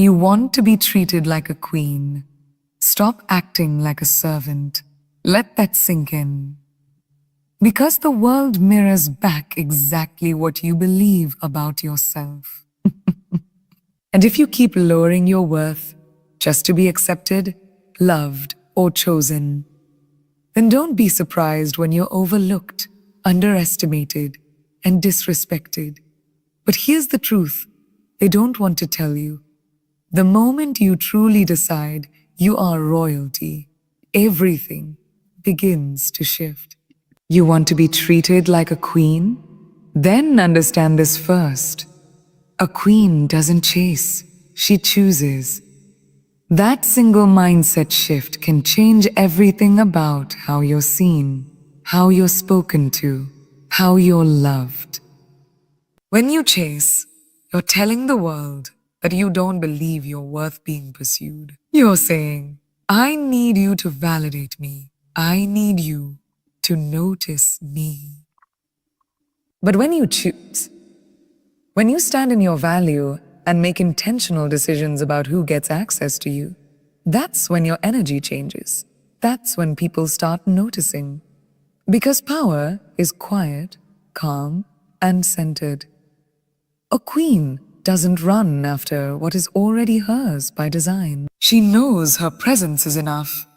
You want to be treated like a queen. Stop acting like a servant. Let that sink in. Because the world mirrors back exactly what you believe about yourself. And if you keep lowering your worth just to be accepted, loved, or chosen, then don't be surprised when you're overlooked, underestimated, and disrespected. But here's the truth they don't want to tell you. The moment you truly decide you are royalty, everything begins to shift. You want to be treated like a queen? Then understand this first. A queen doesn't chase, she chooses. That single mindset shift can change everything about how you're seen, how you're spoken to, how you're loved. When you chase, you're telling the world that you don't believe you're worth being pursued. You're saying, I need you to validate me. I need you to notice me. But when you choose, when you stand in your value and make intentional decisions about who gets access to you, that's when your energy changes. That's when people start noticing. Because power is quiet, calm, and centered. A queen doesn't run after what is already hers by design. She knows her presence is enough.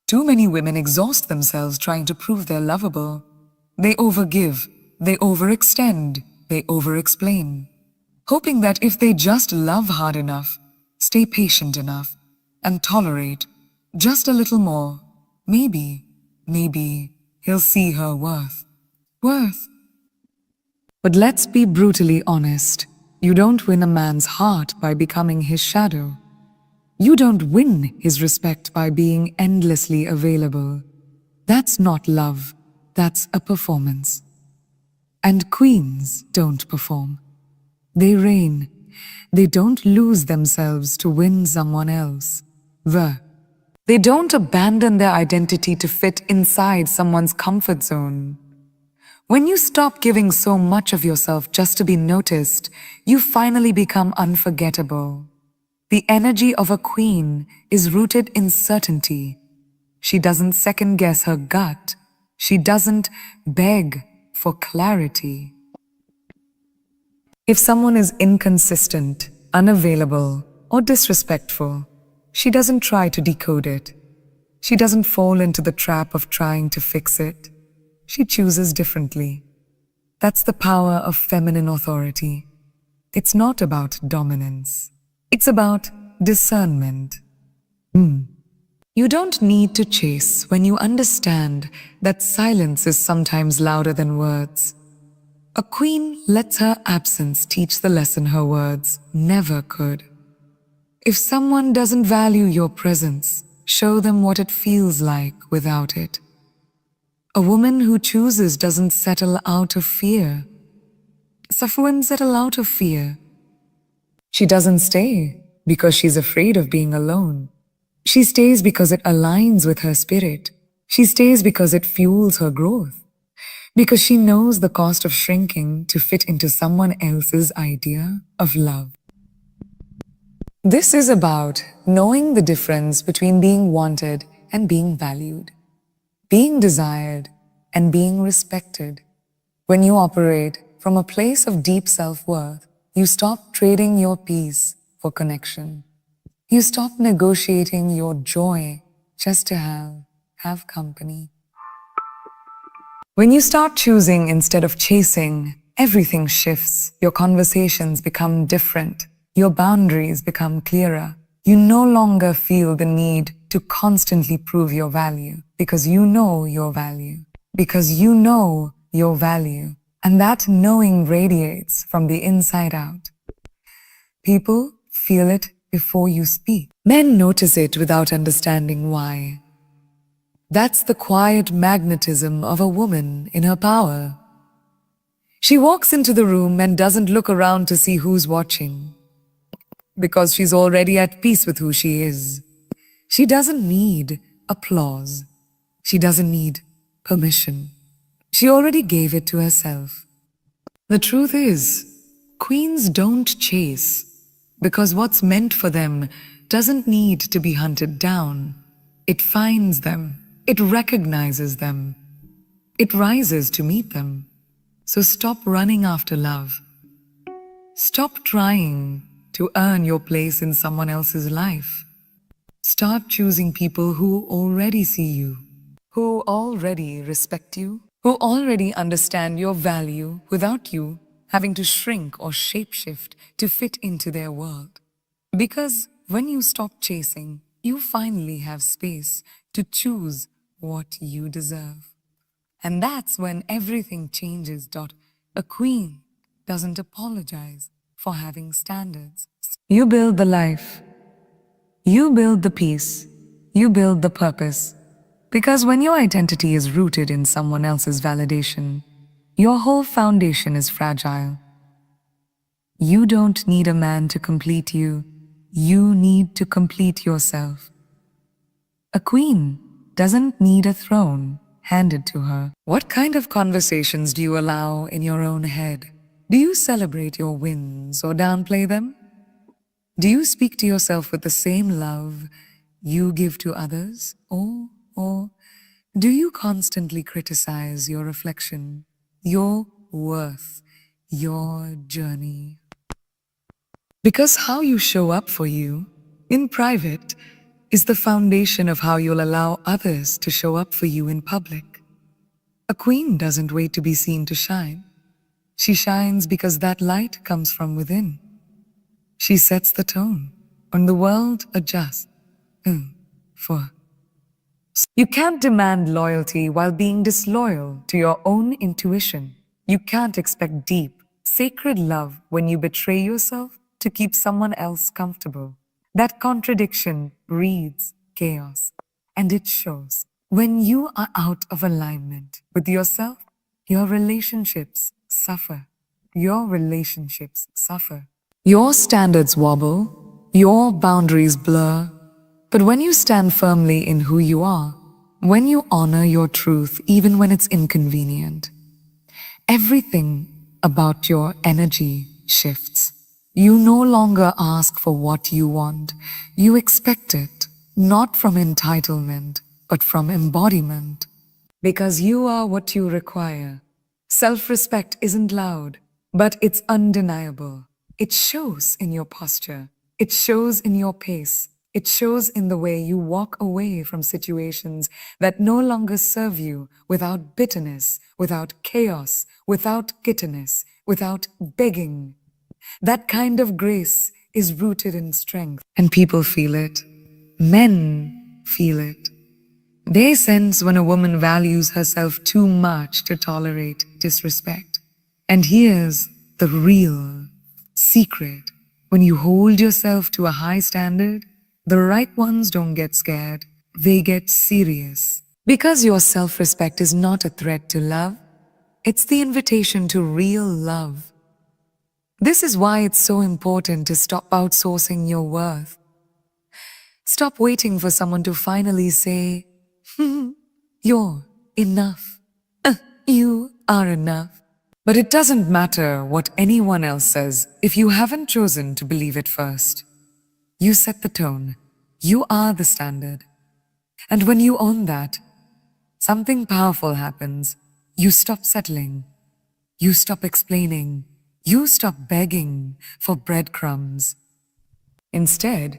Too many women exhaust themselves trying to prove they're lovable. They overgive, they overextend, they overexplain, hoping that if they just love hard enough, stay patient enough, and tolerate just a little more, maybe he'll see her worth. But let's be brutally honest. You don't win a man's heart by becoming his shadow. You don't win his respect by being endlessly available. That's not love, that's a performance. And queens don't perform. They reign. They don't lose themselves to win someone else. They don't abandon their identity to fit inside someone's comfort zone. When you stop giving so much of yourself just to be noticed, you finally become unforgettable. The energy of a queen is rooted in certainty. She doesn't second-guess her gut. She doesn't beg for clarity. If someone is inconsistent, unavailable, or disrespectful, she doesn't try to decode it. She doesn't fall into the trap of trying to fix it. She chooses differently. That's the power of feminine authority. It's not about dominance. It's about discernment. You don't need to chase when you understand that silence is sometimes louder than words. A queen lets her absence teach the lesson her words never could. If someone doesn't value your presence, show them what it feels like without it. A woman who chooses doesn't settle out of fear. Some women settle out of fear. She doesn't stay because she's afraid of being alone. She stays because it aligns with her spirit. She stays because it fuels her growth. Because she knows the cost of shrinking to fit into someone else's idea of love. This is about knowing the difference between being wanted and being valued, being desired and being respected. When you operate from a place of deep self-worth, you stop trading your peace for connection. You stop negotiating your joy just to have company. When you start choosing instead of chasing, everything shifts. Your conversations become different. Your boundaries become clearer. You no longer feel the need to constantly prove your value because you know your value. Because you know your value. And that knowing radiates from the inside out. People feel it before you speak. Men notice it without understanding why. That's the quiet magnetism of a woman in her power. She walks into the room and doesn't look around to see who's watching, because she's already at peace with who she is. She doesn't need applause. She doesn't need permission. She already gave it to herself. The truth is, queens don't chase. Because what's meant for them doesn't need to be hunted down. It finds them, it recognizes them, it rises to meet them. So stop running after love. Stop trying to earn your place in someone else's life. Start choosing people who already see you, who already respect you, who already understand your value without you having to shrink or shapeshift to fit into their world. Because when you stop chasing, you finally have space to choose what you deserve. And that's when everything changes. A queen doesn't apologize for having standards. You build the life, you build the peace, you build the purpose. Because when your identity is rooted in someone else's validation, your whole foundation is fragile. You don't need a man to complete you. You need to complete yourself. A queen doesn't need a throne handed to her. What kind of conversations do you allow in your own head? Do you celebrate your wins or downplay them? Do you speak to yourself with the same love you give to others? Or do you constantly criticize your reflection, your worth, your journey? Because how you show up for you in private is the foundation of how you'll allow others to show up for you in public. A queen doesn't wait to be seen to shine. She shines because that light comes from within. She sets the tone, and the world adjusts. For you can't demand loyalty while being disloyal to your own intuition. You can't expect deep, sacred love when you betray yourself to keep someone else comfortable. That contradiction breeds chaos, and it shows. When you are out of alignment with yourself, your relationships suffer. Your relationships suffer. Your standards wobble, your boundaries blur. But when you stand firmly in who you are, when you honor your truth even when it's inconvenient, everything about your energy shifts. You no longer ask for what you want. You expect it, not from entitlement, but from embodiment. Because you are what you require. Self-respect isn't loud, but it's undeniable. It shows in your posture. It shows in your pace. It shows in the way you walk away from situations that no longer serve you without bitterness, without chaos, without giddiness, without begging. That kind of grace is rooted in strength, and people feel it. Men feel it. They sense when a woman values herself too much to tolerate disrespect. And here's the real secret. When you hold yourself to a high standard, the right ones don't get scared. They get serious. Because your self-respect is not a threat to love, it's the invitation to real love. This is why it's so important to stop outsourcing your worth. Stop waiting for someone to finally say, you're enough. You are enough. But it doesn't matter what anyone else says if you haven't chosen to believe it first. You set the tone. You are the standard. And when you own that, something powerful happens. You stop settling. You stop explaining. You stop begging for breadcrumbs. Instead,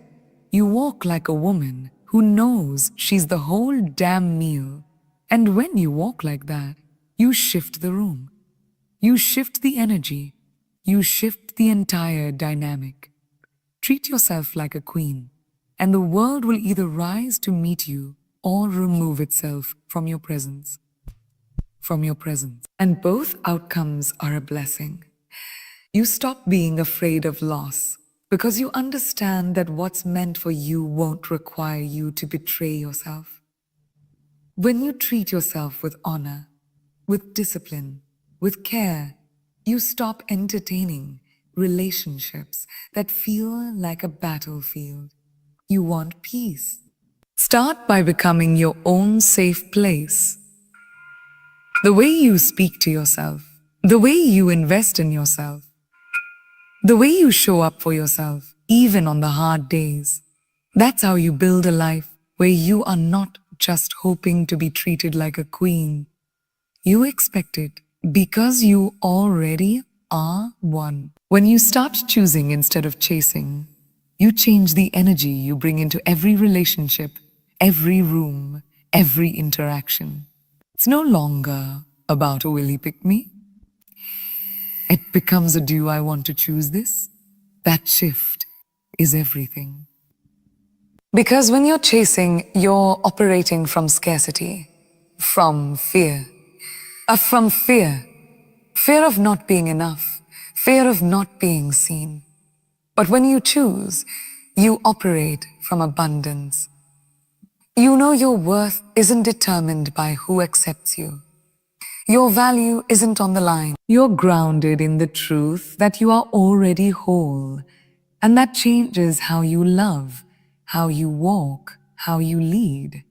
you walk like a woman who knows she's the whole damn meal. And when you walk like that, you shift the room. You shift the energy. You shift the entire dynamic. Treat yourself like a queen, and the world will either rise to meet you or remove itself from your presence. And both outcomes are a blessing. You stop being afraid of loss because you understand that what's meant for you won't require you to betray yourself. When you treat yourself with honor, with discipline, with care, you stop entertaining relationships that feel like a battlefield. You want peace. Start by becoming your own safe place. The way you speak to yourself, the way you invest in yourself, the way you show up for yourself, even on the hard days. That's how you build a life where you are not just hoping to be treated like a queen. You expect it because you already are one. When you start choosing instead of chasing, you change the energy you bring into every relationship, every room, every interaction. It's no longer about a will he pick me? It becomes a do I want to choose this? That shift is everything. Because when you're chasing, you're operating from scarcity, from fear. From fear. Fear of not being enough, fear of not being seen. But when you choose, you operate from abundance. You know your worth isn't determined by who accepts you. Your value isn't on the line. You're grounded in the truth that you are already whole. And that changes how you love, how you walk, how you lead.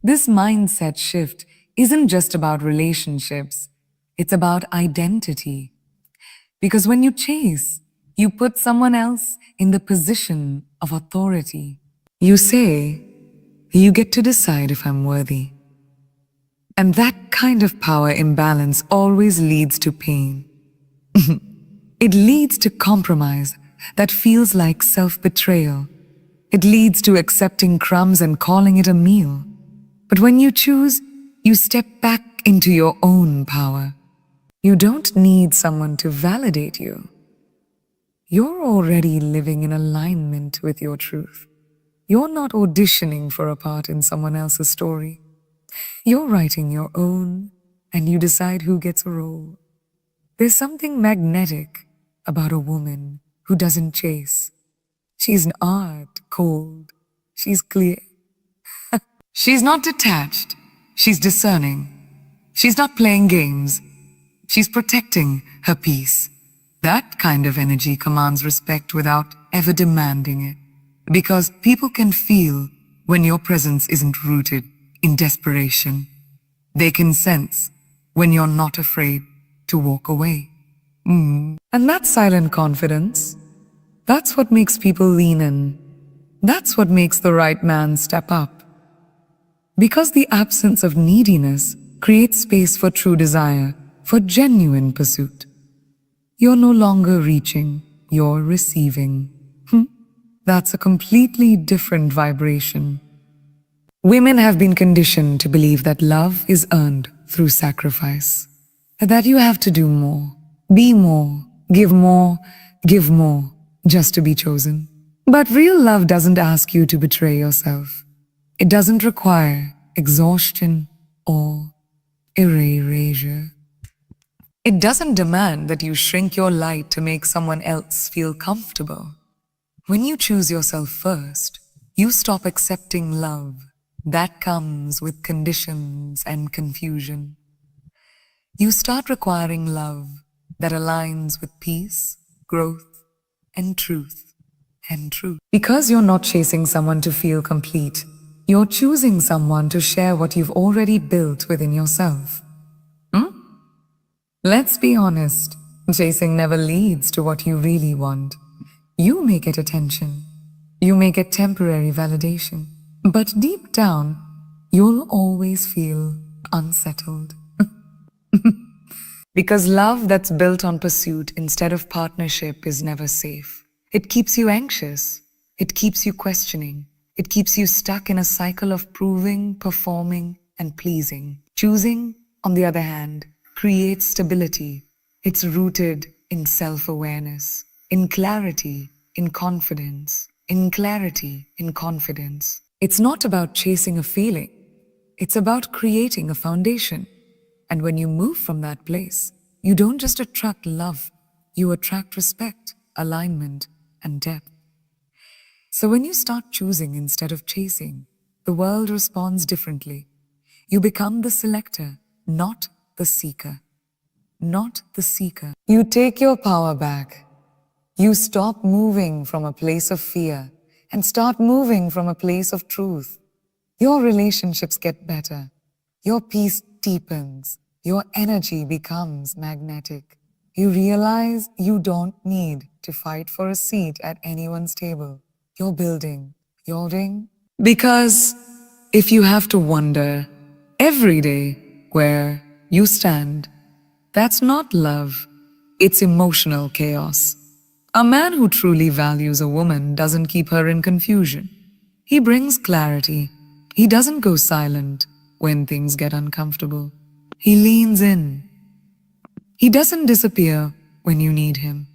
This mindset shift isn't just about relationships, it's about identity. Because when you chase, you put someone else in the position of authority. You say, you get to decide if I'm worthy. And that kind of power imbalance always leads to pain. It leads to compromise that feels like self-betrayal. It leads to accepting crumbs and calling it a meal. But when you choose, you step back into your own power. You don't need someone to validate you. You're already living in alignment with your truth. You're not auditioning for a part in someone else's story. You're writing your own, and you decide who gets a role. There's something magnetic about a woman who doesn't chase. She's an art, cold. She's clear. She's not detached. She's discerning. She's not playing games. She's protecting her peace. That kind of energy commands respect without ever demanding it. Because people can feel when your presence isn't rooted in desperation. They can sense when you're not afraid to walk away. And that silent confidence, that's what makes people lean in. That's what makes the right man step up. Because the absence of neediness creates space for true desire, for genuine pursuit. You're no longer reaching, you're receiving. That's a completely different vibration. Women have been conditioned to believe that love is earned through sacrifice, that you have to do more, be more, give more, give more, just to be chosen. But real love doesn't ask you to betray yourself. It doesn't require exhaustion or erasure. It doesn't demand that you shrink your light to make someone else feel comfortable. When you choose yourself first, you stop accepting love that comes with conditions and confusion. You start requiring love that aligns with peace, growth, and truth. Because you're not chasing someone to feel complete, you're choosing someone to share what you've already built within yourself. Let's be honest, chasing never leads to what you really want. You may get attention, you may get temporary validation, but deep down, you'll always feel unsettled. Because love that's built on pursuit instead of partnership is never safe. It keeps you anxious, it keeps you questioning, it keeps you stuck in a cycle of proving, performing, and pleasing. Choosing, on the other hand, creates stability. It's rooted in self-awareness, in clarity, in confidence, in clarity, in confidence. It's not about chasing a feeling. It's about creating a foundation. And when you move from that place, you don't just attract love, you attract respect, alignment, and depth. So when you start choosing instead of chasing, the world responds differently. You become the selector, not the seeker. Not the seeker. You take your power back. You stop moving from a place of fear and start moving from a place of truth. Your relationships get better. Your peace deepens. Your energy becomes magnetic. You realize you don't need to fight for a seat at anyone's table. You're building your ring. Because if you have to wonder every day where you stand, that's not love, it's emotional chaos. A man who truly values a woman doesn't keep her in confusion. He brings clarity. He doesn't go silent when things get uncomfortable. He leans in. He doesn't disappear when you need him.